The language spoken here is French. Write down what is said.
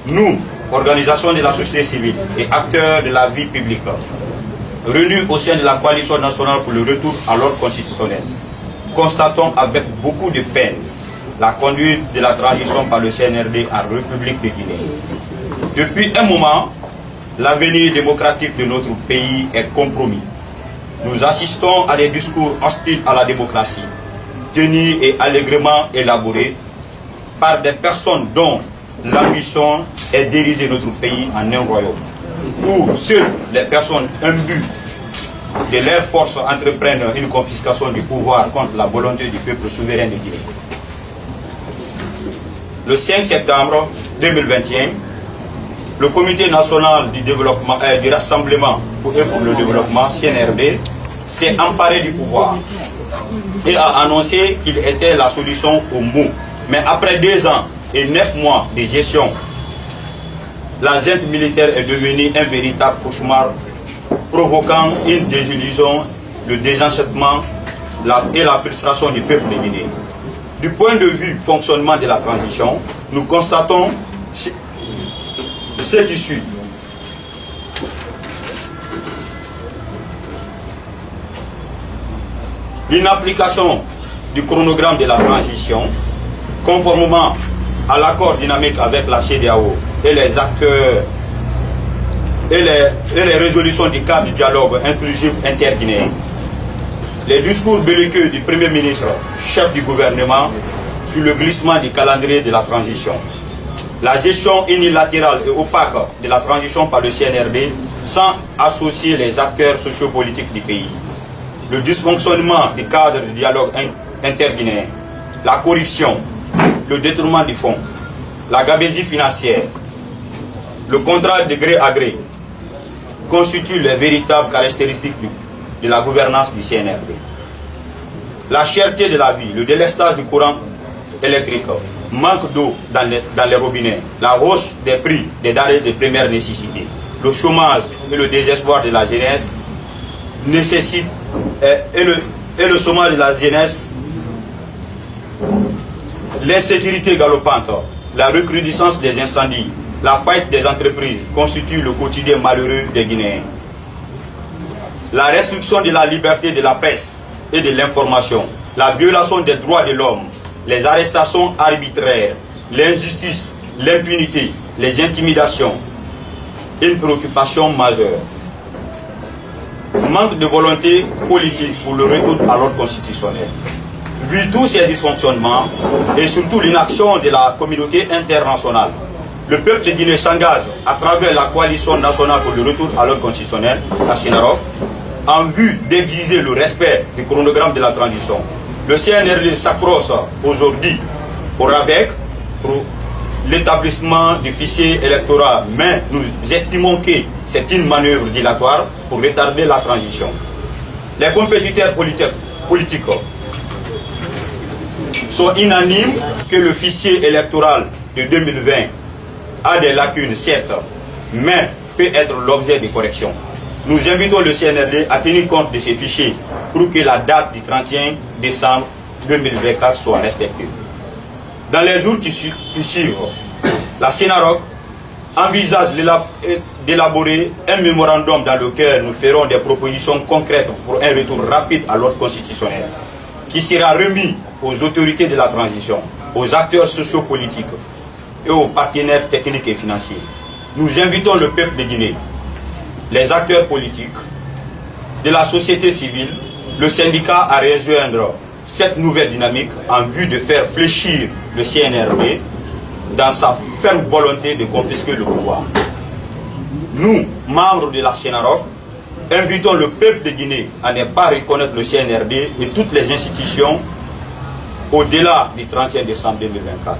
Nous, organisations de la société civile et acteurs de la vie publique, réunis au sein de la coalition nationale pour le retour à l'ordre constitutionnel, constatons avec beaucoup de peine la conduite de la transition par le CNRD en République de Guinée. Depuis un moment, l'avenir démocratique de notre pays est compromis. Nous assistons à des discours hostiles à la démocratie, tenus et allègrement élaborés par des personnes dont l'ambition est d'ériger notre pays en un royaume, où seules les personnes imbues de leurs forces entreprennent une confiscation du pouvoir contre la volonté du peuple souverain de Guinée. Le 5 septembre 2021, le Comité national du développement du Rassemblement pour le développement, CNRD, s'est emparé du pouvoir et a annoncé qu'il était la solution au mot. Mais après 2 ans et 9 mois de gestion, la junte militaire est devenue un véritable cauchemar, provoquant une désillusion, le désenchantement et la frustration du peuple de Guinée. Du point de vue fonctionnement de la transition, nous constatons ce qui suit. Une application du chronogramme de la transition, conformément à l'accord dynamique avec la CEDEAO et les acteurs et les résolutions du cadre du dialogue inclusif interguinéen. Les discours belliqueux du Premier ministre, chef du gouvernement, sur le glissement du calendrier de la transition. La gestion unilatérale et opaque de la transition par le CNRD sans associer les acteurs sociopolitiques du pays. Le dysfonctionnement du cadre du dialogue interguinéen. La corruption, le détournement du fonds, la gabegie financière, le contrat de gré à gré constituent les véritables caractéristiques de la gouvernance du CNRD. La cherté de la vie, le délestage du courant électrique, manque d'eau dans les robinets, la hausse des prix des denrées de première nécessité, le chômage et le désespoir de la jeunesse nécessitent et le chômage de la jeunesse, l'insécurité galopante, la recrudescence des incendies, la faillite des entreprises constituent le quotidien malheureux des Guinéens. La restriction de la liberté de la presse et de l'information, la violation des droits de l'homme, les arrestations arbitraires, l'injustice, l'impunité, les intimidations, une préoccupation majeure. Manque de volonté politique pour le retour à l'ordre constitutionnel. Vu tous ces dysfonctionnements et surtout l'inaction de la communauté internationale, le peuple de Guinée s'engage à travers la coalition nationale pour le retour à l'ordre constitutionnel, la CNRD, en vue d'exiger le respect du chronogramme de la transition. Le CNRD s'accroche aujourd'hui au RABEC pour l'établissement du fichier électoral, mais nous estimons que c'est une manœuvre dilatoire pour retarder la transition. Les compétiteurs politiques sont unanimes que le fichier électoral de 2020 a des lacunes, certes, mais peut être l'objet de corrections. Nous invitons le CNRD à tenir compte de ces fichiers pour que la date du 31 décembre 2024 soit respectée. Dans les jours qui suivent, la CNRD envisage d'élaborer un mémorandum dans lequel nous ferons des propositions concrètes pour un retour rapide à l'ordre constitutionnel, qui sera remis aux autorités de la transition, aux acteurs sociopolitiques et aux partenaires techniques et financiers. Nous invitons le peuple de Guinée, les acteurs politiques, de la société civile, le syndicat à rejoindre cette nouvelle dynamique en vue de faire fléchir le CNRD dans sa ferme volonté de confisquer le pouvoir. Nous, membres de la CNRD, invitons le peuple de Guinée à ne pas reconnaître le CNRD et toutes les institutions au-delà du 31 décembre 2024.